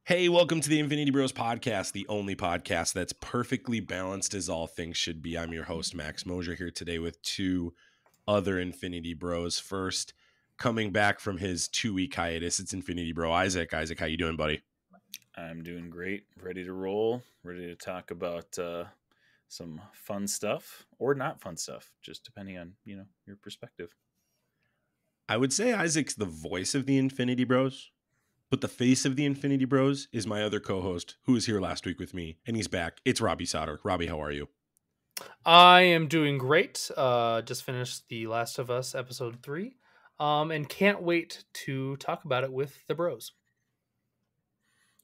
Hey, welcome to the Infinity Bros podcast, the only podcast that's perfectly balanced as all things should be. I'm your host, Max Mosier, here today with two other Infinity Bros. First, coming back from his 2-week hiatus, it's Infinity Bro Isaac. Isaac, how you doing, buddy? I'm doing great. Ready to roll. Ready to talk about some fun stuff or not fun stuff, just depending on, your perspective. I would say Isaac's the voice of the Infinity Bros, but the face of the Infinity Bros is my other co-host who was here last week with me, and he's back. It's Robbie Sauter. Robbie, how are you? I am doing great. Just finished The Last of Us episode 3, and can't wait to talk about it with the bros.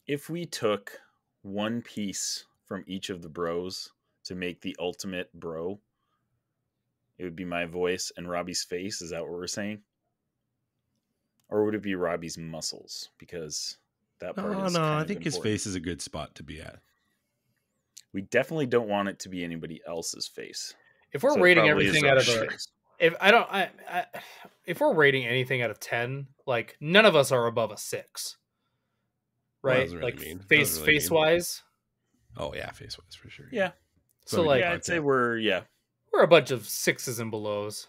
If we took one piece from each of the bros to make the ultimate bro, it would be my voice and Robbie's face. Is that what we're saying? Or would it be Robbie's muscles? Because that part is I think his face is a good spot to be at. We definitely don't want it to be anybody else's face. If we're rating everything out of if we're rating anything out of 10, like none of us are above a 6. Right? Well, like really face wise. Oh yeah, face wise for sure. Yeah. So like I'd say we're a bunch of 6s and belows.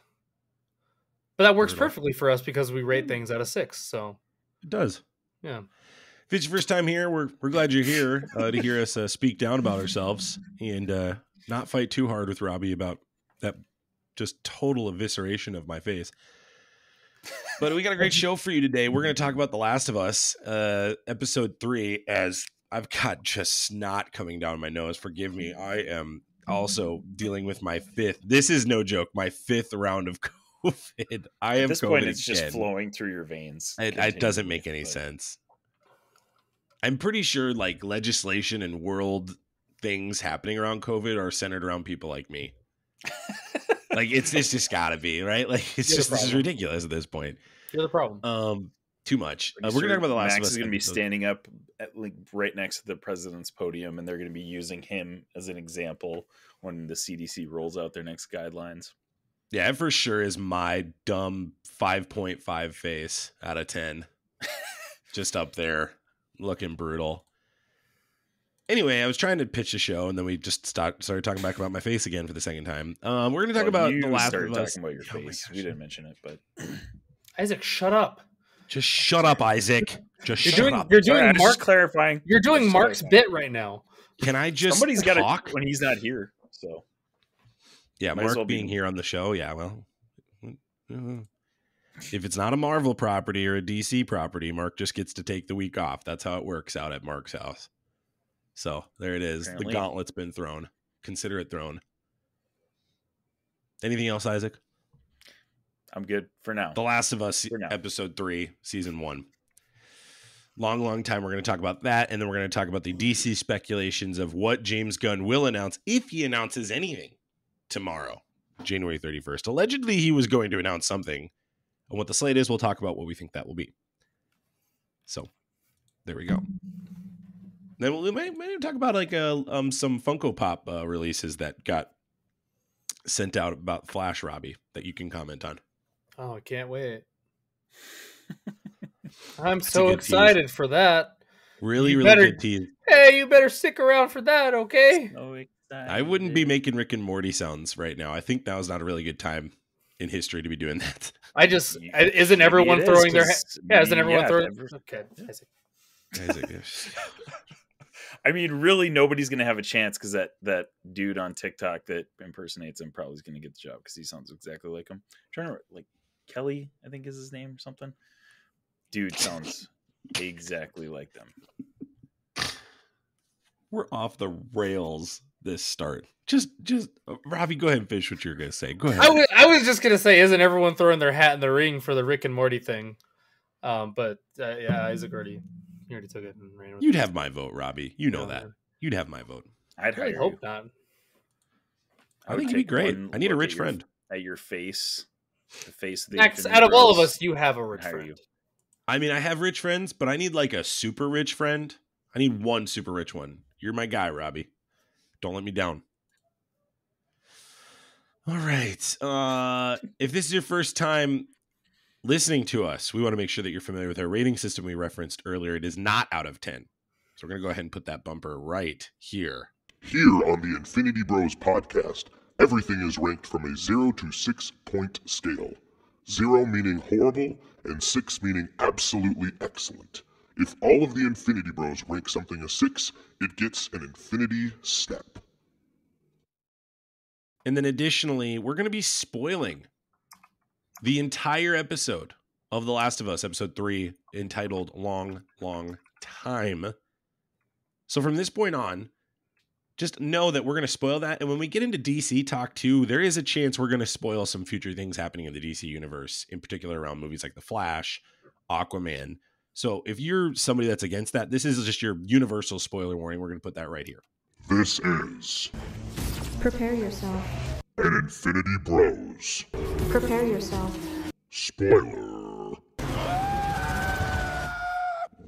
But that works perfectly for us because we rate things out of 6. So it does. Yeah. If it's your first time here, we're glad you're here to hear us speak down about ourselves and not fight too hard with Robbie about that just total evisceration of my face. But we got a great show for you today. We're going to talk about The Last of Us, episode 3, as I've got just snot coming down my nose. Forgive me. I am also dealing with my 5th. This is no joke. My 5th round of COVID. At this point, it's just flowing through your veins. It doesn't make any sense. I'm pretty sure like legislation and world things happening around COVID are centered around people like me. Like it's just gotta be, right? Like this is ridiculous at this point. You're the problem. Too much. We're gonna talk about The Last of Us. Max is gonna be standing up right next to the president's podium, and they're gonna be using him as an example when the CDC rolls out their next guidelines. Yeah, it for sure is my dumb 5.5 face out of 10. Just up there, looking brutal. Anyway, I was trying to pitch a show, and then we just started talking back about my face again for the second time. We're going to talk about The Last of Us. Talking about your face. We didn't mention it, but Isaac, shut up. Just shut up, Isaac. Shut up. You're doing Mark clarifying. You're doing Mark's bit right now. Can I just Somebody's got talk to when he's not here? So yeah, Mark being here on the show. Yeah, well, if it's not a Marvel property or a DC property, Mark just gets to take the week off. That's how it works out at Mark's house. So there it is. Apparently. The gauntlet's been thrown. Consider it thrown. Anything else, Isaac? I'm good for now. The Last of Us, episode 3, season 1. Long time. We're going to talk about that. And then we're going to talk about the DC speculations of what James Gunn will announce if he announces anything tomorrow, January 31st. Allegedly, he was going to announce something. And what the slate is, we'll talk about what we think that will be. So there we go. Then we might talk about like some Funko Pop releases that got sent out about Flash, Robbie, that you can comment on. Oh, I can't wait. I'm so excited for that. Really good tease. Hey, you better stick around for that, okay? So excited. I wouldn't be making Rick and Morty sounds right now. I think that was not a really good time in history to be doing that. Isn't everyone throwing their isn't everyone throwing okay. Isaac. I mean, really, nobody's going to have a chance because that dude on TikTok that impersonates him probably is going to get the job because he sounds exactly like him. I'm trying to like Kelly, I think is his name or something. Dude sounds exactly like them. We're off the rails this start. Just Robbie, go ahead and finish what you're going to say. Go ahead. I was just going to say, isn't everyone throwing their hat in the ring for the Rick and Morty thing? But yeah, Isaac already took it and ran with You'd have my vote, Robbie. You know that. You'd have my vote. I'd really hope not. I think you'd be great. I need a rich friend. At your face. The face of the Max, out of all of us, you have a rich friend. You. I mean, I have rich friends, but I need like a super rich friend. I need one super rich one. You're my guy, Robbie. Don't let me down. All right. If this is your first time listening to us, we want to make sure that you're familiar with our rating system we referenced earlier. It is not out of 10. So we're going to go ahead and put that bumper right here. Here on the Infinity Bros podcast, everything is ranked from a 0 to 6 point scale. 0 meaning horrible, and 6 meaning absolutely excellent. If all of the Infinity Bros rank something a 6, it gets an Infinity Step. And then additionally, we're going to be spoiling the entire episode of The Last of Us, episode 3, entitled Long, Long Time. So from this point on, just know that we're going to spoil that. And when we get into DC talk too, there is a chance we're going to spoil some future things happening in the DC universe, in particular around movies like The Flash, Aquaman. So if you're somebody that's against that, this is just your universal spoiler warning. We're going to put that right here. This is Prepare yourself. an Infinity Bros Prepare yourself. spoiler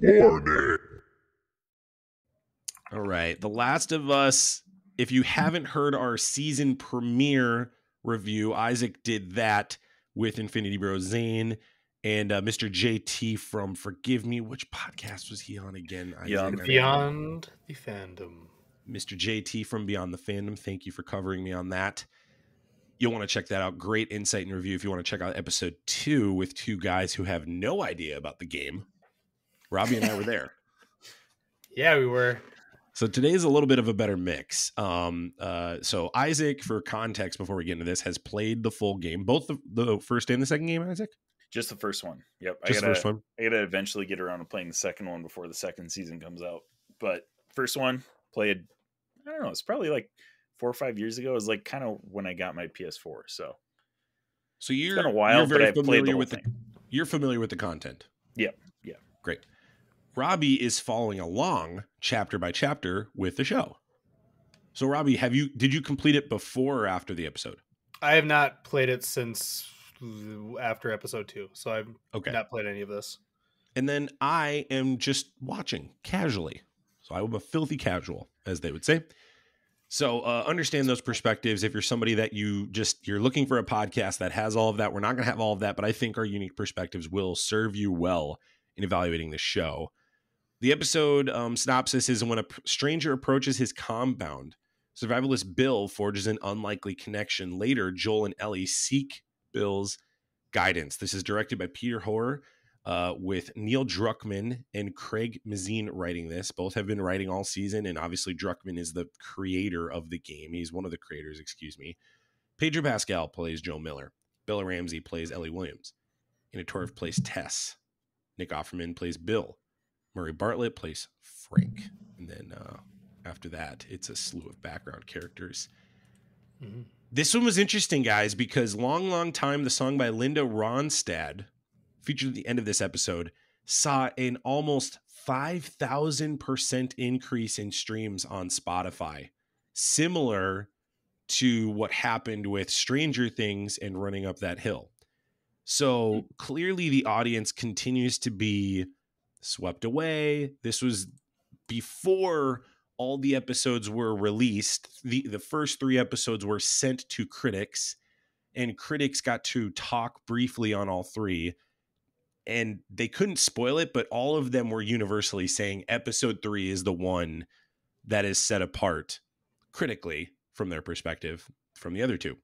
warning. All right. The Last of Us, if you haven't heard our season premiere review, Isaac did that with Infinity Bros Zane and Mr. JT from Forgive Me. Which podcast was he on again? Isaac? Beyond the Fandom. Mr. JT from Beyond the Fandom. Thank you for covering me on that. You'll want to check that out. Great insight and review if you want to check out episode 2 with two guys who have no idea about the game. Robbie and I were there. Yeah, we were. So today is a little bit of a better mix. So Isaac, for context, before we get into this, has played the full game, both the first and the second game, Isaac? Just the first one. Yep. Just the first one? I gotta eventually get around to playing the second one before the second season comes out. But first one, played, I don't know, it's probably like 4 or 5 years ago. It was like kind of when I got my PS4. So you're it's been a while, you're very but I've played the familiar whole with thing. you're familiar with the content. Yep. Yeah. Great. Robbie is following along chapter by chapter with the show. So Robbie, did you complete it before or after the episode? I have not played it since after episode 2, so I've not played any of this. And then I am just watching casually. So I'm a filthy casual, as they would say. So understand those perspectives. If you're somebody that you're looking for a podcast that has all of that, we're not going to have all of that, but I think our unique perspectives will serve you well in evaluating this show. The episode synopsis is: when a stranger approaches his compound, survivalist Bill forges an unlikely connection. Later, Joel and Ellie seek Bill's guidance. This is directed by Peter Hoare, with Neil Druckmann and Craig Mazin writing this. Both have been writing all season, and obviously Druckmann is the creator of the game. He's one of the creators, excuse me. Pedro Pascal plays Joe Miller. Bella Ramsey plays Ellie Williams. Ina Torv plays Tess. Nick Offerman plays Bill. Murray Bartlett plays Frank. And then after that, it's a slew of background characters. Mm-hmm. This one was interesting, guys, because Long, Long Time, the song by Linda Ronstadt, featured at the end of this episode, saw an almost 5,000% increase in streams on Spotify, similar to what happened with Stranger Things and Running Up That Hill. So clearly the audience continues to be swept away. This was before all the episodes were released. The first 3 episodes were sent to critics, and critics got to talk briefly on all 3. And they couldn't spoil it, but all of them were universally saying episode 3 is the one that is set apart critically from their perspective from the other 2.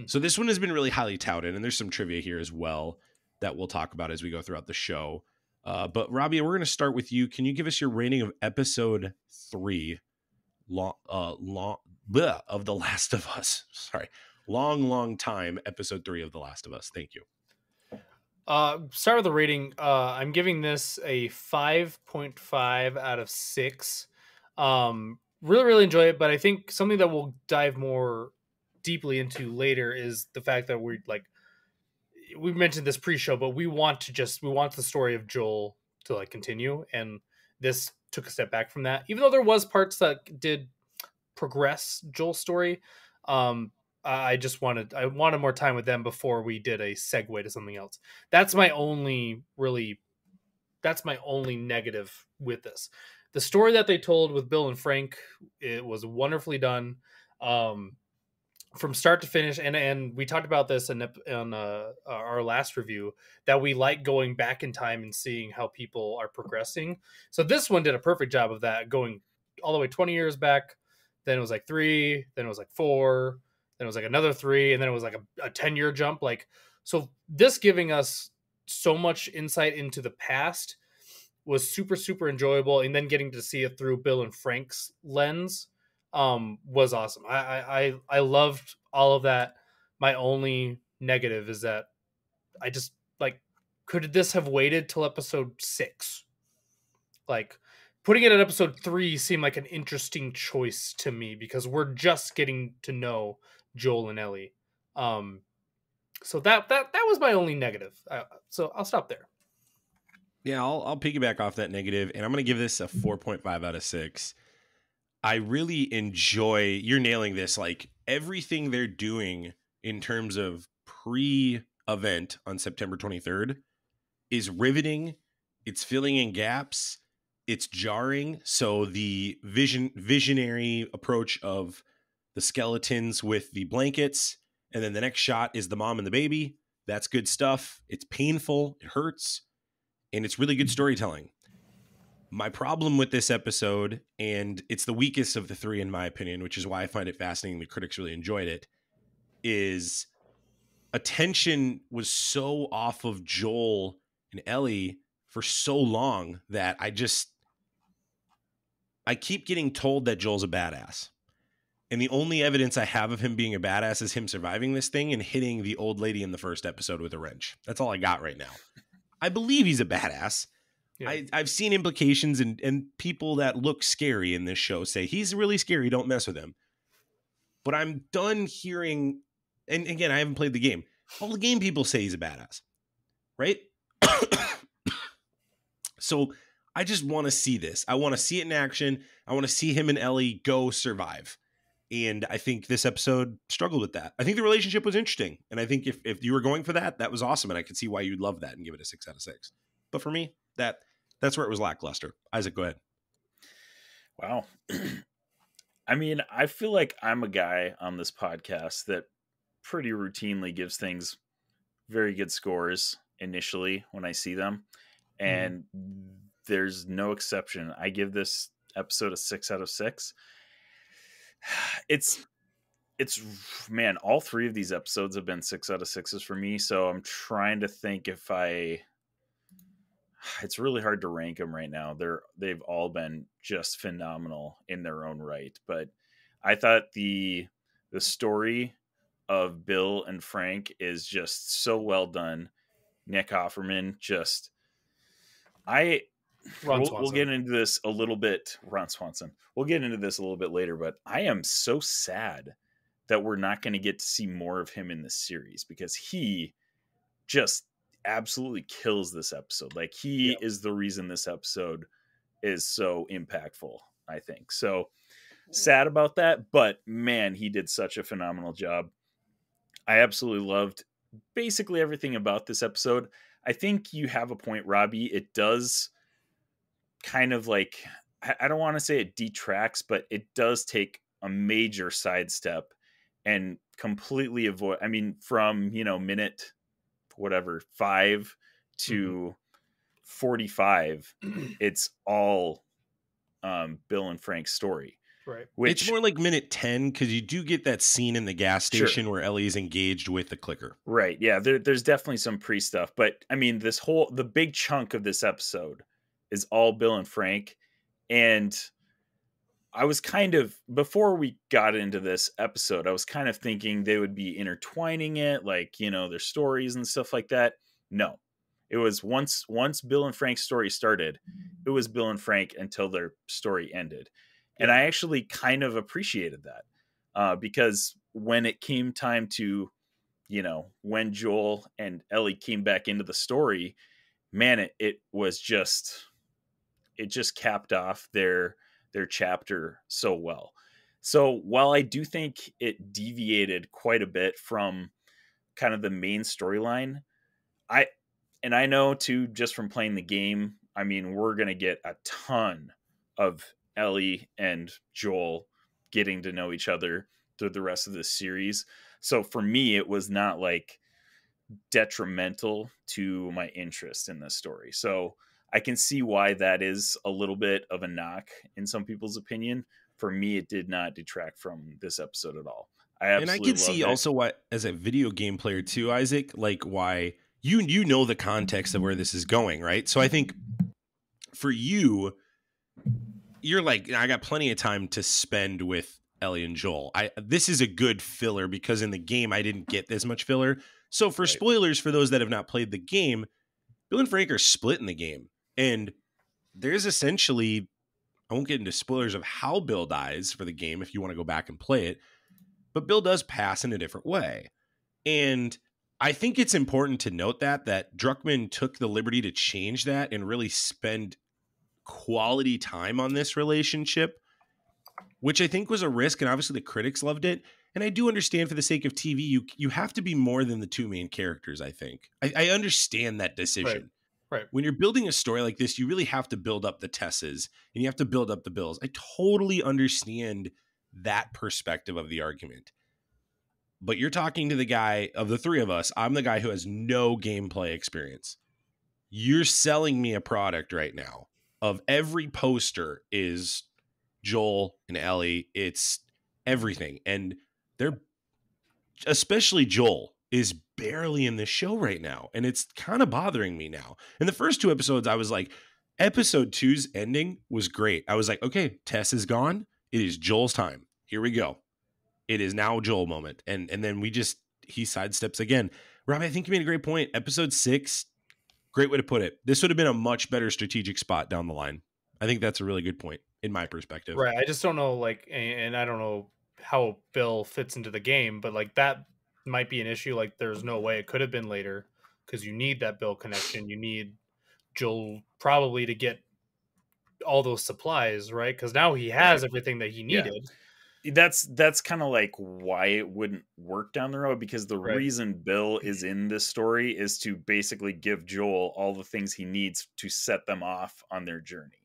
So this one has been really highly touted, and there's some trivia here as well that we'll talk about as we go throughout the show. But Robbie, we're going to start with you. Can you give us your rating of episode 3 of The Last of Us? Sorry. Long, Long Time, episode 3 of The Last of Us. Thank you. Start with the rating. I'm giving this a 5.5 out of 6. Really, really enjoy it, but I think something that we'll dive more deeply into later is the fact that we mentioned this pre-show, but we want the story of Joel to continue, and this took a step back from that. Even though there was parts that did progress Joel's story, I wanted more time with them before we did a segue to something else. That's my only negative with this. The story that they told with Bill and Frank, it was wonderfully done. from start to finish, and we talked about this on our last review, that we like going back in time and seeing how people are progressing. So this one did a perfect job of that, going all the way 20 years back. Then it was like 3, then it was like 4, then it was like another 3, and then it was like a 10-year jump. Like, so this giving us so much insight into the past was super, super enjoyable, and then getting to see it through Bill and Frank's lens was awesome. I loved all of that. My only negative is that I just like, could this have waited till episode 6? Like, putting it at episode 3 seemed like an interesting choice to me, because we're just getting to know Joel and Ellie. So that was my only negative. So I'll stop there. Yeah, I'll piggyback off that negative, and I'm going to give this a 4.5 out of 6. I really enjoy, you're nailing this, like everything they're doing in terms of pre-event on September 23rd is riveting. It's filling in gaps. It's jarring. So the visionary approach of the skeletons with the blankets, and then the next shot is the mom and the baby. That's good stuff. It's painful. It hurts. And it's really good storytelling. My problem with this episode, and it's the weakest of the 3 in my opinion, which is why I find it fascinating the critics really enjoyed it, is attention was so off of Joel and Ellie for so long that I keep getting told that Joel's a badass. And the only evidence I have of him being a badass is him surviving this thing and hitting the old lady in the first episode with a wrench. That's all I got right now. I believe he's a badass. Yeah. I've seen implications, and people that look scary in this show say he's really scary, don't mess with him. But I'm done hearing, and again, I haven't played the game. All the game people say he's a badass, right? So I just want to see this. I want to see it in action. I want to see him and Ellie go survive. And I think this episode struggled with that. I think the relationship was interesting. And I think if you were going for that, that was awesome. And I could see why you'd love that and give it a 6 out of 6. But for me, that's where it was lackluster. Isaac, go ahead. Wow. I mean, I feel like I'm a guy on this podcast that pretty routinely gives things very good scores initially when I see them. And there's no exception. I give this episode a 6 out of 6. It's man, all 3 of these episodes have been 6 out of 6s for me. So I'm trying to think if it's really hard to rank them right now. They've all been just phenomenal in their own right. But I thought the story of Bill and Frank is just so well done. Nick Offerman, we'll get into this a little bit. Ron Swanson. We'll get into this a little bit later, but I am so sad that we're not going to get to see more of him in this series, because he just absolutely kills this episode. Like, he is the reason this episode is so impactful, I think. So sad about that, but man, he did such a phenomenal job. I absolutely loved basically everything about this episode. I think you have a point, Robbie. It does kind of like, I don't want to say it detracts, but it does take a major sidestep and completely avoid, I mean, from, minute whatever 5 to 45, it's all Bill and Frank's story. Right. It's more like minute 10, because you do get that scene in the gas station where Ellie is engaged with the clicker. Right. Yeah. There's definitely some pre stuff, but I mean, the big chunk of this episode is all Bill and Frank. And I was kind of, before we got into this episode, I was kind of thinking they would be intertwining it, like, their stories and stuff like that. No, it was once Bill and Frank's story started, it was Bill and Frank until their story ended. And I actually kind of appreciated that because when it came time to, when Joel and Ellie came back into the story, man, it just capped off their chapter so well. So while I do think it deviated quite a bit from kind of the main storyline, I know too, just from playing the game, I mean, we're going to get a ton of Ellie and Joel getting to know each other through the rest of the series. So for me, it was not like detrimental to my interest in this story. So I can see why that is a little bit of a knock in some people's opinion. For me, it did not detract from this episode at all. And I can see also why, as a video game player too, Isaac, like why you know the context of where this is going, right? So I think for you, you're like, I got plenty of time to spend with Ellie and Joel. This is a good filler because in the game I didn't get this much filler. So for spoilers for those that have not played the game, Bill and Frank are split in the game, and there's essentially, I won't get into spoilers of how Bill dies for the game if you want to go back and play it, but Bill does pass in a different way. And I think it's important to note that Druckmann took the liberty to change that and really spend quality time on this relationship, which I think was a risk. And obviously the critics loved it. And I do understand for the sake of TV, you have to be more than the two main characters, I think. I understand that decision. Right. When you're building a story like this, you really have to build up the Tessas and you have to build up the Bills. I totally understand that perspective of the argument. But you're talking to the guy of the three of us. I'm the guy who has no gameplay experience. You're selling me a product right now of every poster is Joel and Ellie. It's everything. And they're, especially Joel, is barely in this show right now. And it's kind of bothering me now. In the first two episodes, I was like, episode 2's ending was great. I was like, okay, Tess is gone. It is Joel's time. Here we go. It is now Joel moment. And then he sidesteps again. Robbie, I think you made a great point. Episode 6, great way to put it. This would have been a much better strategic spot down the line. I think that's a really good point in my perspective. Right. I just don't know, like, and I don't know how Bill fits into the game, but like that might be an issue. Like there's no way it could have been later because you need that Bill connection. You need Joel probably to get all those supplies, right? Because now he has everything that he needed. Yeah. That's kind of like why it wouldn't work down the road, because the reason Bill is in this story is to basically give Joel all the things he needs to set them off on their journey.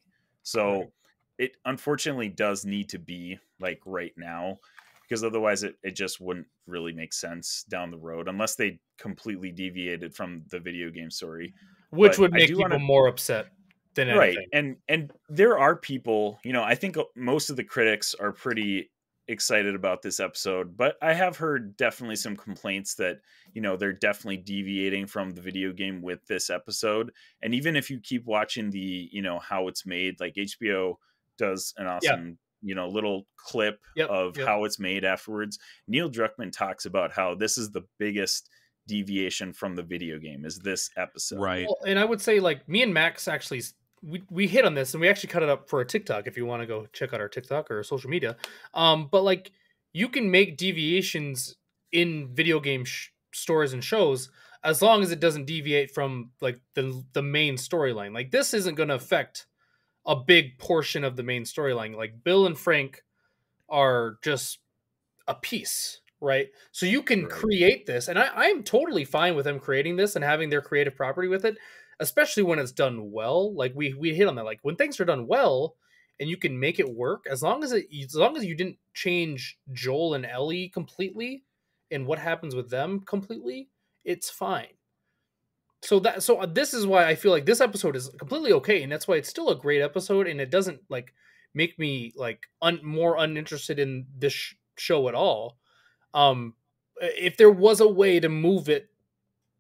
So it unfortunately does need to be like right now, because otherwise it just wouldn't really make sense down the road unless they completely deviated from the video game story, which would make people more upset than anything. Right. And there are people, I think most of the critics are pretty excited about this episode, but I have heard definitely some complaints that, they're definitely deviating from the video game with this episode. And even if you keep watching the, how it's made, like HBO does an awesome, little clip of how it's made afterwards. Neil Druckmann talks about how this is the biggest deviation from the video game is this episode. Right. Well, and I would say like me and Max actually, we hit on this and we actually cut it up for a TikTok if you want to go check out our TikTok or social media. But like you can make deviations in video game stories and shows as long as it doesn't deviate from like the main storyline. Like this isn't going to affect a big portion of the main storyline. Like Bill and Frank are just a piece, right? So you can create this, and I'm totally fine with them creating this and having their creative property with it, especially when it's done well. Like we hit on that. Like when things are done well and you can make it work, as long as you didn't change Joel and Ellie completely and what happens with them completely, it's fine. So this is why I feel like this episode is completely okay, and that's why it's still a great episode, and it doesn't like make me like more uninterested in this show at all. If there was a way to move it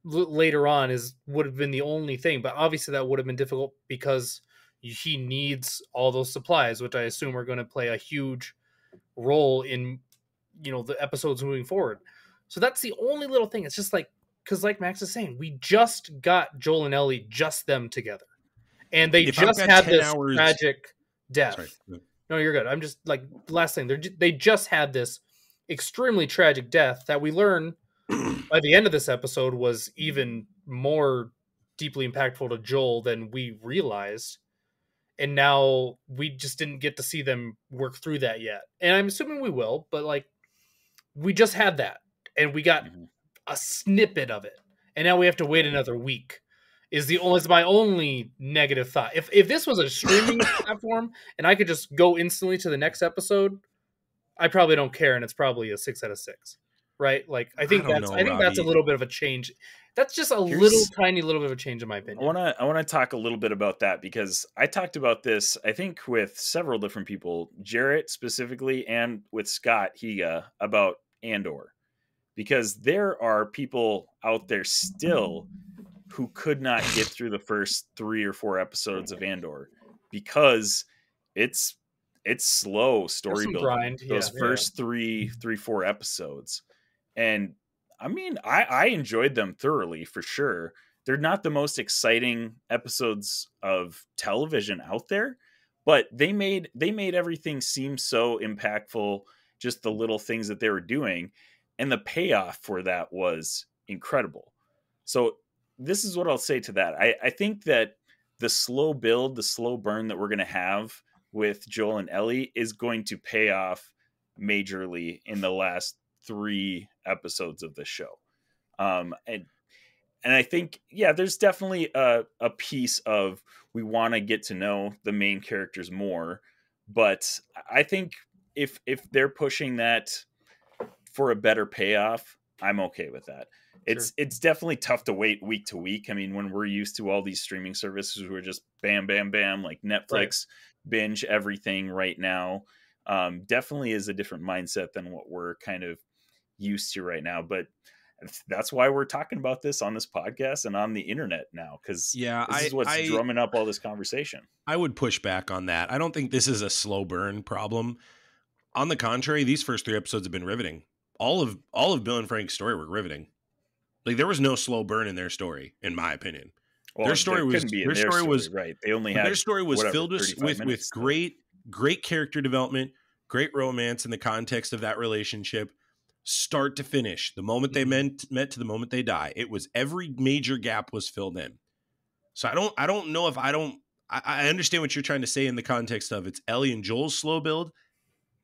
later on, would have been the only thing, but obviously that would have been difficult because he needs all those supplies, which I assume are going to play a huge role in the episodes moving forward. So that's the only little thing. It's just like, because like Max is saying, we just got Joel and Ellie, just them together, and they just had this tragic death. Sorry. No, you're good. I'm just like, last thing, they just had this extremely tragic death that we learn by the end of this episode was even more deeply impactful to Joel than we realized. And now we just didn't get to see them work through that yet. And I'm assuming we will, but like we just had that and we got a snippet of it. And now we have to wait another week is my only negative thought. If this was a streaming platform and I could just go instantly to the next episode, I probably don't care, and it's probably a 6 out of 6. Right? Like I think don't that's know, I think that's a Robbie. little bit of a change. That's just a Here's- tiny little bit of a change in my I opinion. want to talk a little bit about that because I talked about this, I think, with several different people, Jarrett specifically, and with Scott Higa about Andor, because there are people out there still who could not get through the first 3 or 4 episodes of Andor because it's slow story some building. grind, Those yeah. first 4 episodes. And I mean, I enjoyed them thoroughly for sure. They're not the most exciting episodes of television out there, but they made everything seem so impactful, just the little things that they were doing, and the payoff for that was incredible. So this is what I'll say to that. I think that the slow build, the slow burn that we're going to have with Joel and Ellie is going to pay off majorly in the last 3 episodes of the show. And I think, yeah, there's definitely a piece of we want to get to know the main characters more. But I think if they're pushing that for a better payoff, I'm okay with that. It's definitely tough to wait week to week. I mean, when we're used to all these streaming services, we're just bam, bam, bam, like Netflix, binge everything right now. Definitely is a different mindset than what we're kind of used to right now. But that's why we're talking about this on this podcast and on the internet now, because this is what's drumming up all this conversation. I would push back on that. I don't think this is a slow burn problem. On the contrary, these first 3 episodes have been riveting. All of Bill and Frank's story were riveting. Like there was no slow burn in their story, in my opinion. Well, their story was right. They only had their story was filled with great character development, great romance in the context of that relationship, start to finish. The moment they met to the moment they die, it was every major gap was filled in. So I don't know if I understand what you're trying to say in the context of it's Ellie and Joel's slow build.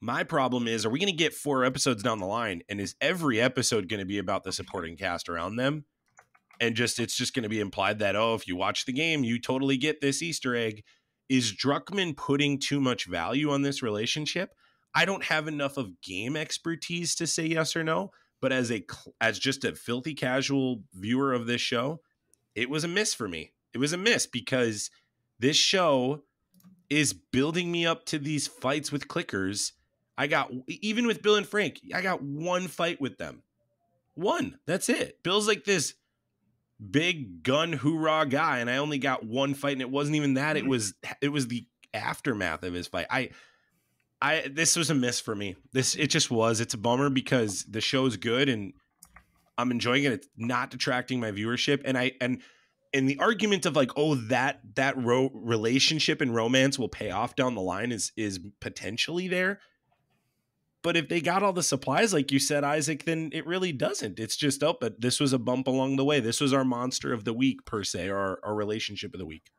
My problem is, are we going to get 4 episodes down the line, and is every episode going to be about the supporting cast around them? And it's just going to be implied that, oh, if you watch the game, you totally get this Easter egg. Is Druckmann putting too much value on this relationship? I don't have enough of game expertise to say yes or no, but as just a filthy casual viewer of this show, it was a miss for me. It was a miss because this show is building me up to these fights with clickers. Even with Bill and Frank, I got 1 fight with them. 1. That's it. Bill's like this big gun hoorah guy, and I only got 1 fight, and it wasn't even that. It was the aftermath of his fight. This was a miss for me. It just was. It's a bummer because the show's good and I'm enjoying it. It's not detracting my viewership, and the argument of like, oh, that relationship and romance will pay off down the line is potentially there. But if they got all the supplies, like you said, Isaac, then it really doesn't. It's just, but this was a bump along the way. This was our monster of the week, per se, or our relationship of the week.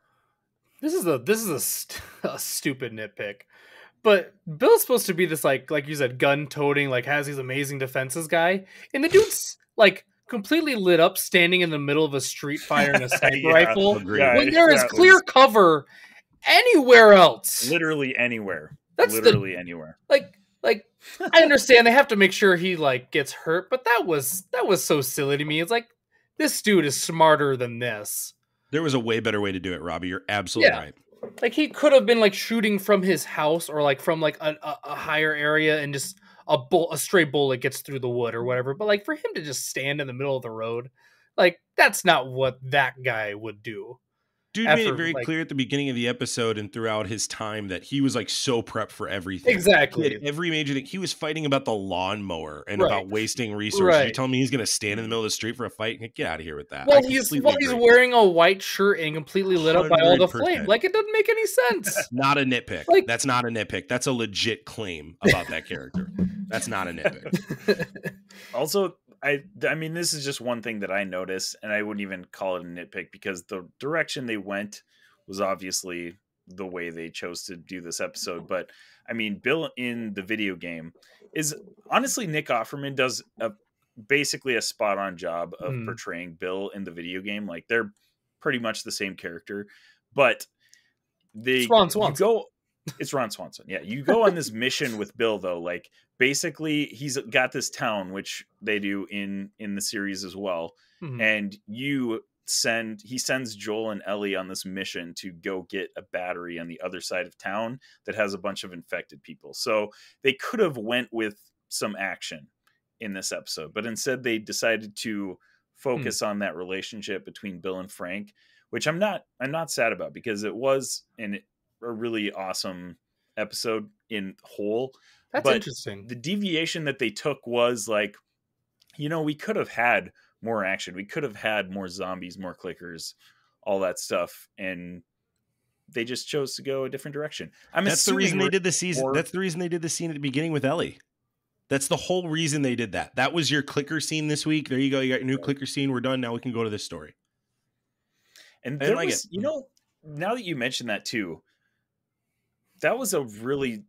This is a stupid nitpick. But Bill's supposed to be this like you said, gun-toting, like has these amazing defenses guy. And the dude's like completely lit up standing in the middle of a street fire in a sniper rifle. Agreed. When there is clear cover anywhere else. Literally anywhere. Anywhere. Like I understand they have to make sure he like gets hurt, but that was so silly to me. It's like this dude is smarter than this. There was a way better way to do it, Robbie. You're absolutely right. Like he could have been like shooting from his house or like from like a higher area and just a stray bullet gets through the wood or whatever. But like for him to just stand in the middle of the road, like that's not what that guy would do. Dude made it very clear at the beginning of the episode and throughout his time that he was like so prepped for everything. Exactly. Every major thing. He was fighting about the lawnmower and about wasting resources. You tell me he's going to stand in the middle of the street for a fight? Get out of here with that. Well, he's wearing a white shirt and completely lit up by all the flame. Like it doesn't make any sense. Not a nitpick. That's not a nitpick. That's a legit claim about that character. That's not a nitpick. Also, I mean, this is just one thing that I noticed, and I wouldn't even call it a nitpick because the direction they went was obviously the way they chose to do this episode. But I mean, Bill in the video game is honestly, Nick Offerman does basically a spot on job of portraying Bill in the video game. Like they're pretty much the same character, but It's Ron Swanson. Yeah, you go on this mission with Bill though. Like basically, he's got this town, which they do in the series as well. Mhm. And he sends Joel and Ellie on this mission to go get a battery on the other side of town that has a bunch of infected people. So they could have went with some action in this episode, but instead they decided to focus on that relationship between Bill and Frank, which I'm not sad about, because it was a really awesome episode in whole. That's interesting. The deviation that they took was like, we could have had more action. We could have had more zombies, more clickers, all that stuff. And they just chose to go a different direction. That's the reason they did the season. That's the reason they did the scene at the beginning with Ellie. That's the whole reason they did that. That was your clicker scene this week. There you go. You got your new clicker scene. We're done. Now we can go to this story. And there was, now that you mentioned that too, that was a really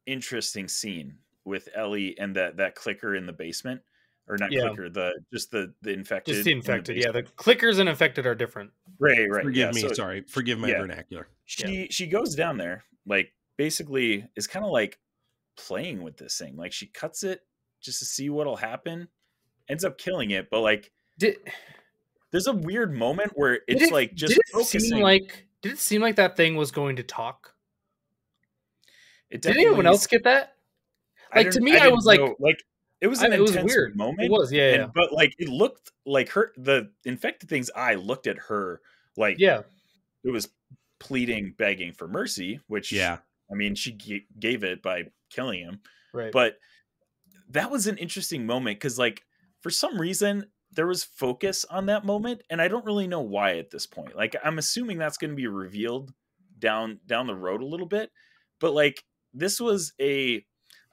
interesting scene with Ellie and that clicker in the basement. Or not clicker, the infected. Just the infected, the clickers and infected are different. Right. Forgive me, sorry. Forgive my vernacular. She goes down there, like, basically is kind of like playing with this thing. Like, she cuts it just to see what'll happen, ends up killing it, but like there's a weird moment where it's like just focusing. Did it seem like that thing was going to talk? Did anyone else get that? Like, to me, I was like, it was an intense weird moment. It was, yeah. But like, it looked like the infected thing's eye looked at her like, it was pleading, begging for mercy, which, I mean, she gave it by killing him. Right. But that was an interesting moment because, like, for some reason, there was focus on that moment, and I don't really know why at this point. Like, I'm assuming that's going to be revealed down the road a little bit, but like, this was a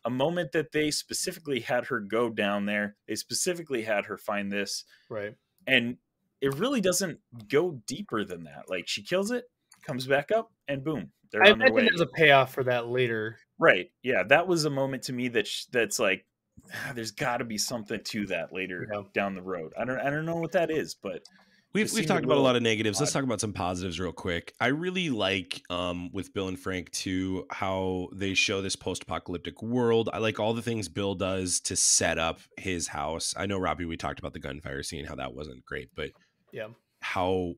moment that they specifically had her go down there. They specifically had her find this. Right. And it really doesn't go deeper than that. Like, she kills it, comes back up, and boom, they're on their way. I think there's a payoff for that later. Right. Yeah. That was a moment to me that's like, there's got to be something to that later down the road. I don't know what that is, but we've talked about a lot of negatives. Let's talk about some positives real quick. I really like with Bill and Frank too, how they show this post-apocalyptic world. I like all the things Bill does to set up his house. I know, Robbie, we talked about the gunfire scene, how that wasn't great, but how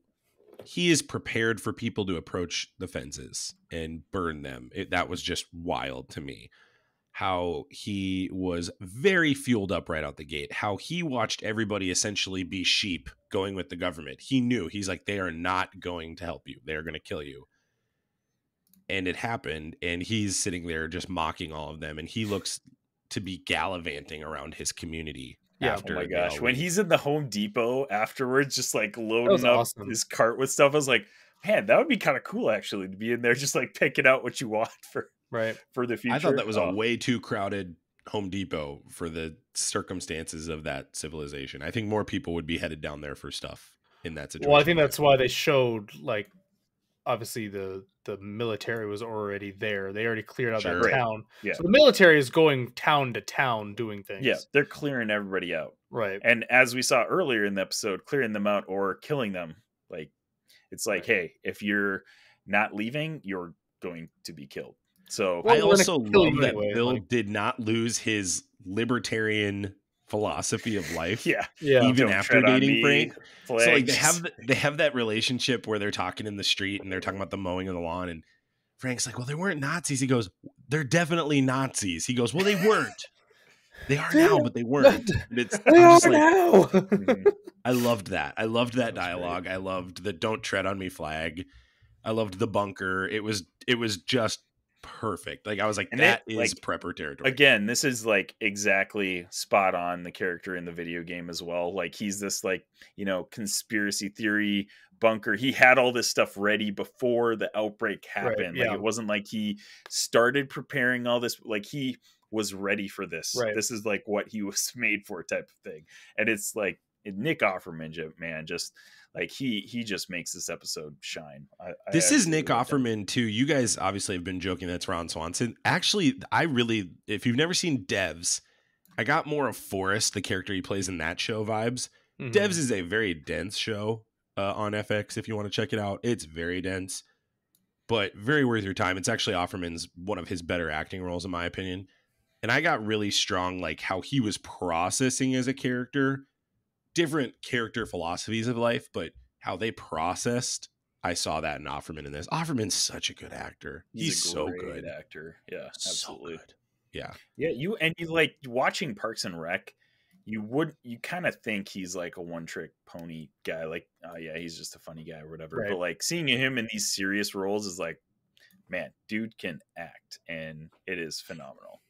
he is prepared for people to approach the fences and burn them. That was just wild to me. How he was very fueled up right out the gate, how he watched everybody essentially be sheep going with the government. He knew, he's like, they are not going to help you. They're going to kill you. And it happened. And he's sitting there just mocking all of them. And he looks to be gallivanting around his community. After oh my gosh. When he's in the Home Depot afterwards, just like loading up his cart with stuff, I was like, man, that would be kind of cool actually to be in there just like picking out what you want for the future. I thought that was a way too crowded Home Depot for the circumstances of that civilization. I think more people would be headed down there for stuff in that situation. Well, I think that's why they showed, like, obviously the military was already there. They already cleared out that town. Yeah. So the military is going town to town doing things. Yeah, they're clearing everybody out. Right. And as we saw earlier in the episode, clearing them out or killing them, like, it's like, hey, if you're not leaving, you're going to be killed. So I also love that Bill did not lose his libertarian philosophy of life. Even after dating Frank. So like they have that relationship where they're talking in the street and they're talking about the mowing of the lawn, and Frank's like, well, they weren't Nazis. He goes, they're definitely Nazis. He goes, well, they weren't. They are now, but they weren't. They are now. I loved that. I loved that dialogue. Great. I loved the "Don't tread on me" flag. I loved the bunker. It was just perfect. Like, I was like, that is like, prepper territory. Again, this is like exactly spot on the character in the video game as well. Like, he's this like, conspiracy theory bunker. He had all this stuff ready before the outbreak happened. Like, it wasn't like he started preparing all this. Like, he was ready for this. This is like what he was made for, type of thing. And it's like Nick Offerman, man, just like he just makes this episode shine. This is Nick Offerman too. You guys obviously have been joking that's Ron Swanson. Actually, if you've never seen Devs, I got more of Forrest, the character he plays in that show, vibes. Mm-hmm. Devs is a very dense show on FX. If you want to check it out, it's very dense. but very worth your time. It's actually Offerman's one of his better acting roles, in my opinion. And I got really strong, like how he was processing as a character, different character philosophies of life, but how they processed. I saw that in Offerman in this. Offerman's such a good actor. He's a so great good. actor. Yeah, So absolutely. good. Yeah. Yeah, you like watching Parks and Rec. You kind of think he's like a one-trick pony guy, like, oh yeah, he's just a funny guy or whatever. Right. But like seeing him in these serious roles is like, man, dude can act, and it is phenomenal.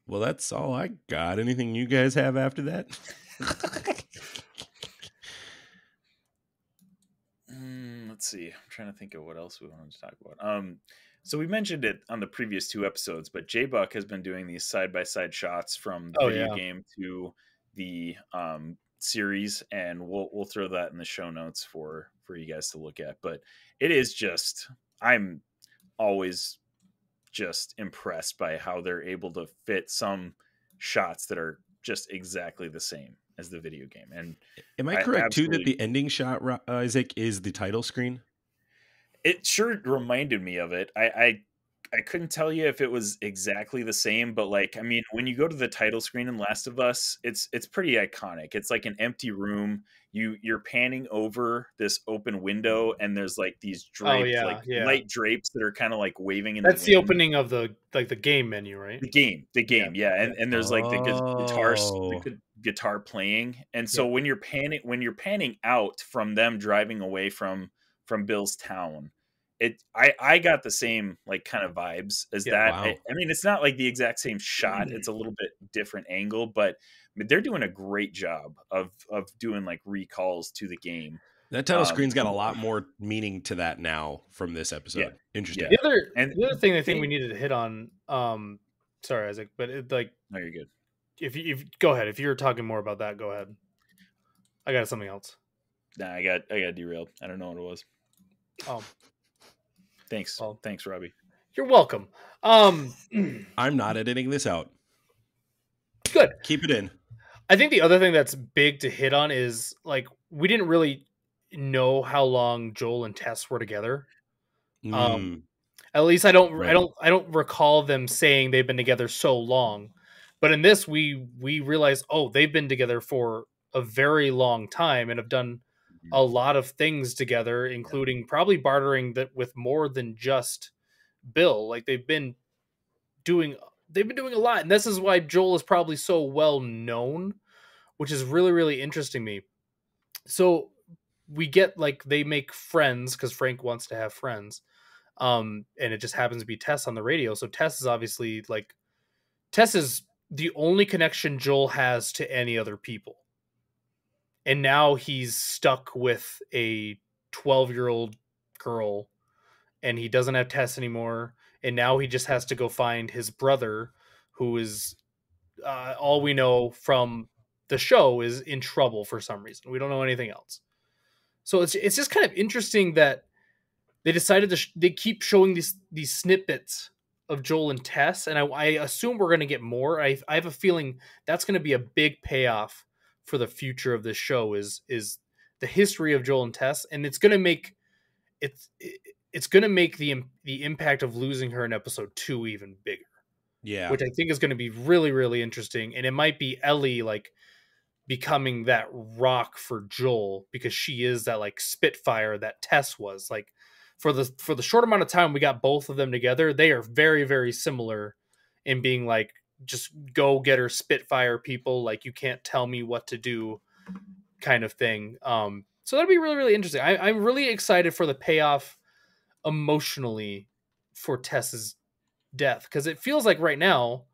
Well, that's all I got. Anything you guys have after that? Let's see. I'm trying to think of what else we wanted to talk about. So we mentioned it on the previous 2 episodes, but Jbucks has been doing these side-by-side shots from the video game to the series, and we'll throw that in the show notes for you guys to look at. But it is just, I'm always just impressed by how they're able to fit some shots that are just exactly the same as the video game. And am I correct too that the ending shot, Isaac, is the title screen? It sure reminded me of it. I couldn't tell you if it was exactly the same, but like, I mean, when you go to the title screen in Last of Us, it's pretty iconic. It's like an empty room. You're panning over this open window, and there's like these drapes, light drapes that are kind of like waving in That's the wind. opening of the game menu, right? The game, yeah. And there's like the guitar playing. And so when you're panning out from them driving away from Bill's town, I got the same like kind of vibes as that. Wow. I mean, it's not like the exact same shot. It's a little bit different angle, but they're doing a great job of doing like recalls to the game. That title screen's got a lot more meaning to that now from this episode. Yeah. Interesting. Yeah. The other thing I think we needed to hit on, sorry, Isaac, but no, you're good. If go ahead, if you're talking more about that, go ahead. I got something else. Nah, I got derailed. I don't know what it was. Oh, thanks. Well, thanks, Robbie. You're welcome. I'm not editing this out. Good. Keep it in. I think the other thing that's big to hit on is like we didn't really know how long Joel and Tess were together. At least I don't recall them saying they've been together so long. But in this, we realize, they've been together for a very long time and have done a lot of things together, including probably bartering that with more than just Bill. Like they've been doing a lot, and this is why Joel is probably so well known, which is really, really interesting to me. So we get like they make friends because Frank wants to have friends, and it just happens to be Tess on the radio. So Tess is obviously like Tess is the only connection Joel has to any other people. And now he's stuck with a 12-year-old girl, and he doesn't have Tess anymore. And now he just has to go find his brother, who is all we know from the show is in trouble for some reason. We don't know anything else. So it's just kind of interesting that they decided they keep showing these snippets of Joel and Tess, and I assume we're going to get more. I have a feeling that's going to be a big payoff for the future of this show is the history of Joel and Tess, and it's going to make the impact of losing her in episode 2 even bigger. Yeah, which I think is going to be really, really interesting, and it might be Ellie like becoming that rock for Joel because she is that like Spitfire that Tess was. Like for the short amount of time we got both of them together, they are very, very similar in being like just go get her Spitfire people, like you can't tell me what to do kind of thing. So that'll be really, really interesting. I'm really excited for the payoff emotionally for Tess's death, because it feels like right now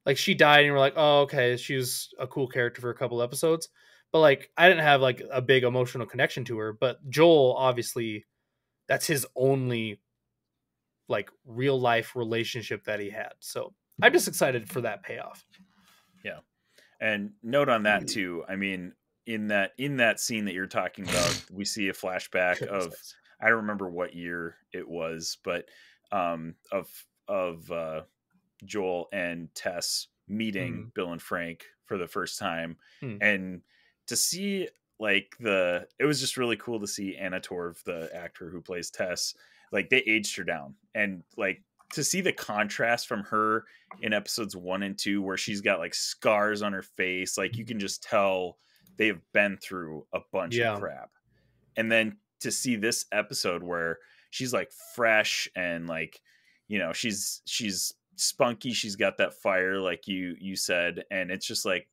like she died and we're like, oh, okay, she was a cool character for a couple episodes, but like I didn't have like a big emotional connection to her. But Joel, obviously that's his only like real life relationship that he had, so I'm just excited for that payoff. Yeah. And note on that too, I mean, in that scene that you're talking about, we see a flashback of, I don't remember what year it was, but of Joel and Tess meeting Bill and Frank for the first time. And to see like it was just really cool to see Anna Torv, the actor who plays Tess, like they aged her down, and like to see the contrast from her in episodes 1 and 2, where she's got like scars on her face, like you can just tell they've been through a bunch of crap. And then to see this episode where she's like fresh and like, you know, she's spunky, she's got that fire like you said, and it's just like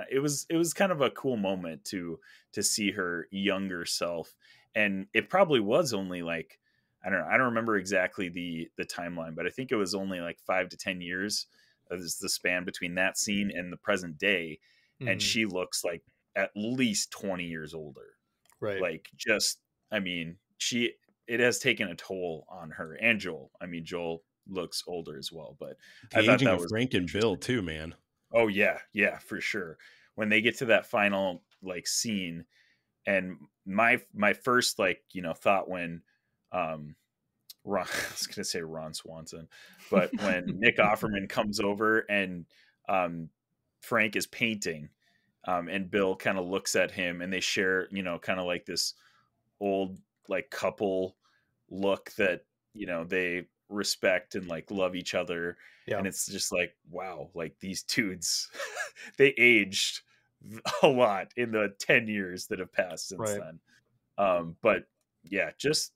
it was kind of a cool moment to see her younger self. And it probably was only like, I don't know, I don't remember exactly the timeline, but I think it was only like 5 to 10 years is the span between that scene and the present day. And she looks like at least 20 years older. Right. Like just, I mean, it has taken a toll on her and Joel. I mean, Joel looks older as well, but the aging of Frank and Bill too, man. Oh yeah, for sure. When they get to that final like scene, and my first like, you know, thought when Ron, I was gonna say Ron Swanson, but when Nick Offerman comes over and Frank is painting, and Bill kind of looks at him, and they share, you know, kind of like this old like couple look that, you know, they respect and like love each other. And it's just like, wow, like these dudes they aged a lot in the 10 years that have passed since then. But yeah, just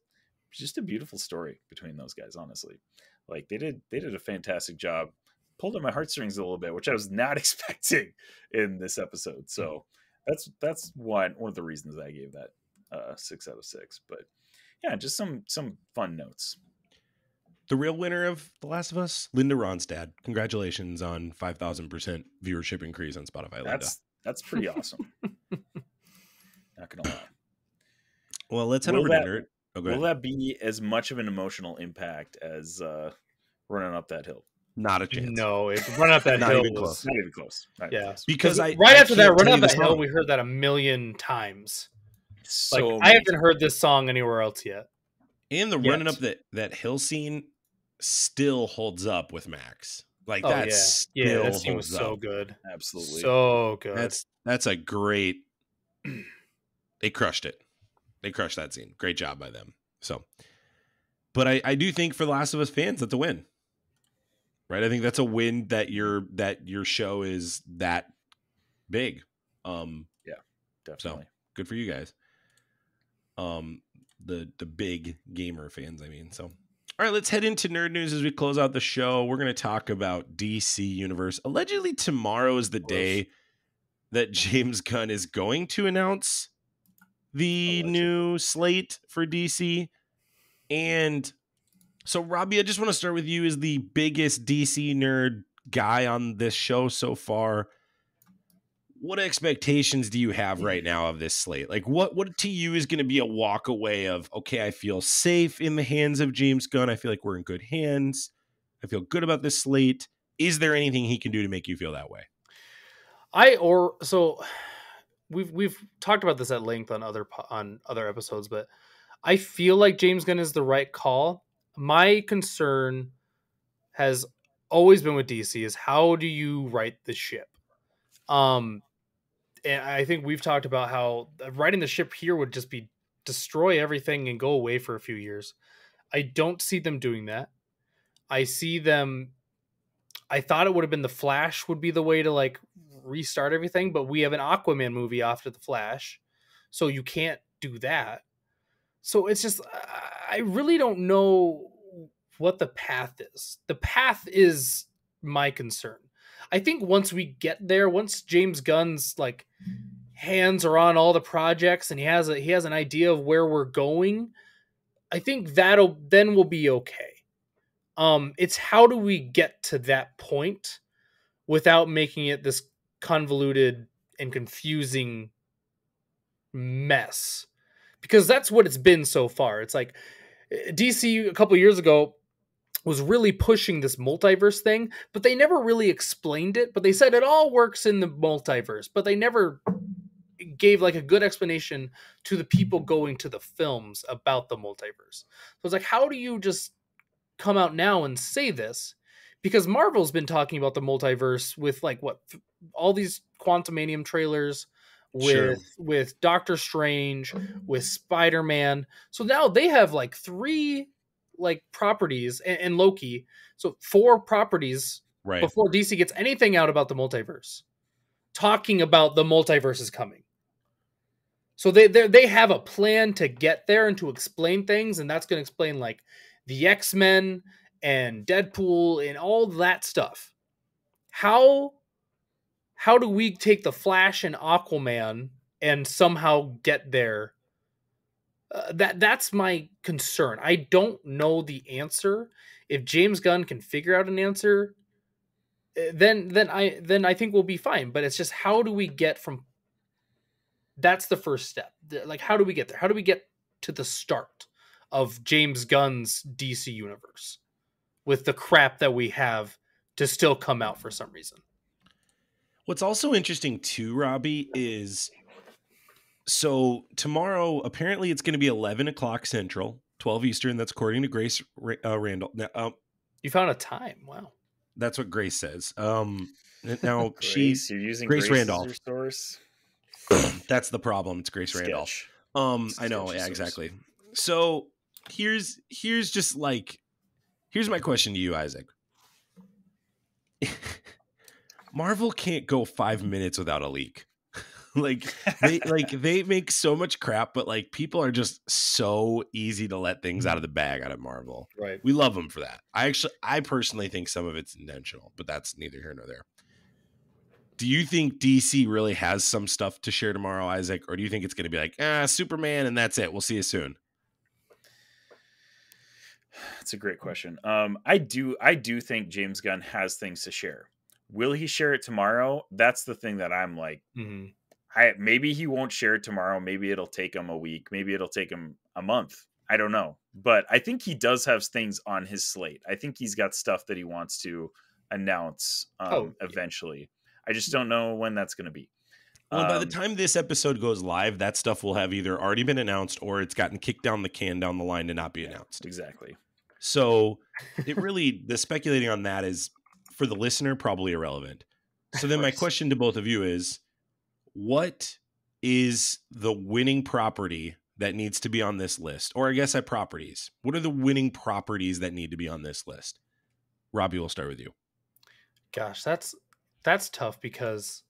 a beautiful story between those guys, honestly. Like they did a fantastic job. Pulled at my heartstrings a little bit, which I was not expecting in this episode. So that's one of the reasons I gave that 6 out of 6. But yeah, just some fun notes. The real winner of The Last of Us, Linda Ronstadt. Congratulations on 5,000% viewership increase on Spotify, Linda. That's pretty awesome. Not gonna lie. Well, let's head over to Nerd. Will that be as much of an emotional impact as running up that hill? Not a chance. No, run up that Not hill even close. Not even close. Not even close. Because right after that, run up the that hill, song. we heard that a million times. So like I haven't heard this song anywhere else yet. And the running up that hill scene still holds up with Max. Like that scene was so good. Absolutely. So good. That's a great they crushed it. They crushed that scene. Great job by them. So but I do think for The Last of Us fans that's a win. Right? I think that's a win that your show is that big. Yeah, definitely. So good for you guys. The big gamer fans, I mean. So, all right, let's head into nerd news as we close out the show. We're going to talk about DC Universe. Allegedly, tomorrow is the day that James Gunn is going to announce the new slate for DC. And so, Robbie, I just want to start with you as the biggest DC nerd guy on this show so far. What expectations do you have right now of this slate? Like what to you is going to be a walk away of, okay, I feel safe in the hands of James Gunn. I feel like we're in good hands. I feel good about this slate. Is there anything he can do to make you feel that way? We've talked about this at length on other episodes, but I feel like James Gunn is the right call. My concern has always been with DC is how do you right the ship? And I think we've talked about how riding the ship here would just be destroy everything and go away for a few years. I don't see them doing that. I thought it would have been the Flash would be the way to like restart everything, but we have an Aquaman movie after the Flash, so you can't do that. So it's just, I really don't know what the path is. The path is my concern. I think once we get there, once James Gunn's like hands are on all the projects and he has an idea of where we're going, I think then we'll be okay. It's how do we get to that point without making it this convoluted and confusing mess? Because that's what it's been so far. It's like DC a couple of years ago was really pushing this multiverse thing, but they never really explained it. But they said it all works in the multiverse, but they never gave like a good explanation to the people going to the films about the multiverse. So it's like, how do you just come out now and say this? Because Marvel's been talking about the multiverse with like all these Quantumanium trailers, Sure. with Doctor Strange, with Spider-Man. So now they have like 3 like properties and Loki. So 4 properties Right. before DC gets anything out about the multiverse. Talking about the multiverse is coming. So they have a plan to get there and to explain things, and that's going to explain like the X-Men and Deadpool and all that stuff. How do we take the Flash and Aquaman and somehow get there? That's my concern. I don't know the answer. If James Gunn can figure out an answer, then I think we'll be fine. But it's just, how do we get from? That's the first step. Like, how do we get there? How do we get to the start of James Gunn's DC universe with the crap that we have to still come out for some reason? What's also interesting too, Robbie, is so tomorrow, apparently it's going to be 11 o'clock Central, 12 Eastern. That's according to Grace Randall. Now, you found a time. Wow. That's what Grace says. Now Grace, you're using Grace Grace Randolph. as your source. That's the problem. It's Grace Randolph. Sketch. I know. Yeah, exactly. So here's my question to you, Isaac. Marvel can't go 5 minutes without a leak. they make so much crap, but like people are just so easy to let things out of the bag out of Marvel. Right. We love them for that. I personally think some of it's intentional, but that's neither here nor there. Do you think DC really has some stuff to share tomorrow, Isaac? Or do you think it's going to be like, Superman and that's it? We'll see you soon. That's a great question. I do think James Gunn has things to share. Will he share it tomorrow? That's the thing that I'm like, maybe he won't share it tomorrow. Maybe it'll take him a week. Maybe it'll take him a month. I don't know. But I think he does have things on his slate. I think he's got stuff that he wants to announce eventually. I just don't know when that's going to be. Well, by the time this episode goes live, that stuff will have either already been announced or it's gotten kicked down the can down the line to not be announced. Exactly. So it really, the speculating on that is, for the listener, probably irrelevant. So then my question to both of you is, what is the winning property that needs to be on this list? Or I guess properties. What are the winning properties that need to be on this list? Robbie, we'll start with you. Gosh, that's tough, because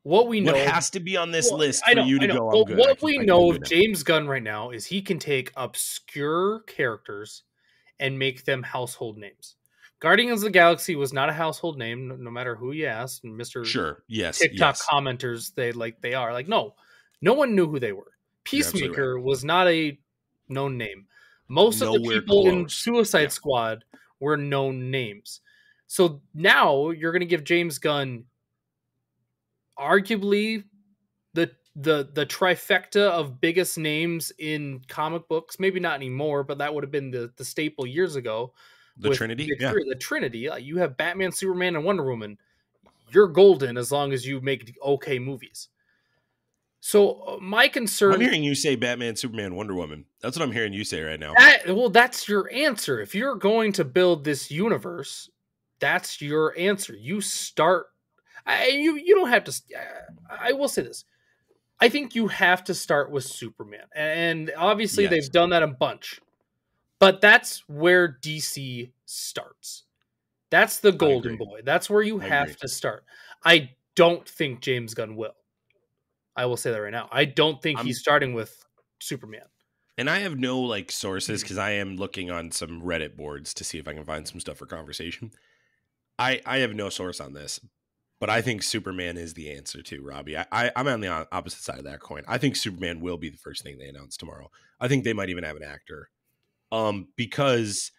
what we know, what has to be on this list for you to go, well, I'm good. What we know of James Gunn right now is he can take obscure characters and make them household names. Guardians of the Galaxy was not a household name, no matter who you asked. And Mr. Sure, yes, TikTok commenters, they are like, no one knew who they were. Peacemaker was not a known name. Most of the people in Suicide Squad were known names. So now you're going to give James Gunn arguably the trifecta of biggest names in comic books. Maybe not anymore, but that would have been the staple years ago. The Trinity? The Trinity. You have Batman, Superman, and Wonder Woman. You're golden as long as you make okay movies. So my concern... I'm hearing you say Batman, Superman, Wonder Woman. That's what I'm hearing you say right now. That's your answer. If you're going to build this universe, that's your answer. You start... You don't have to... I will say this. I think you have to start with Superman. And obviously they've done that a bunch. But that's where DC starts. That's the golden boy. That's where you have to start. I don't think James Gunn will. I will say that right now. I don't think he's starting with Superman. And I have no sources, because I am looking on some Reddit boards to see if I can find some stuff for conversation. I have no source on this, but I think Superman is the answer too, Robbie. I'm on the opposite side of that coin. I think Superman will be the first thing they announce tomorrow. I think they might even have an actor. Because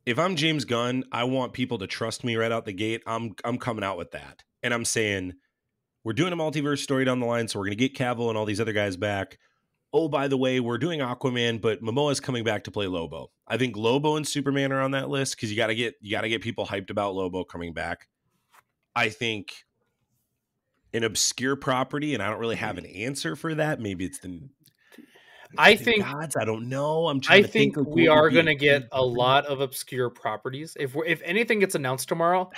if I'm James Gunn, I want people to trust me right out the gate. I'm coming out with that. And I'm saying, we're doing a multiverse story down the line, so we're going to get Cavill and all these other guys back. Oh, by the way, we're doing Aquaman, but Momoa's coming back to play Lobo. I think Lobo and Superman are on that list, because you got to get people hyped about Lobo coming back. I think an obscure property, and I don't really have an answer for that. Maybe it's the... I don't know. I think we are going to get a lot of obscure properties. If anything gets announced tomorrow,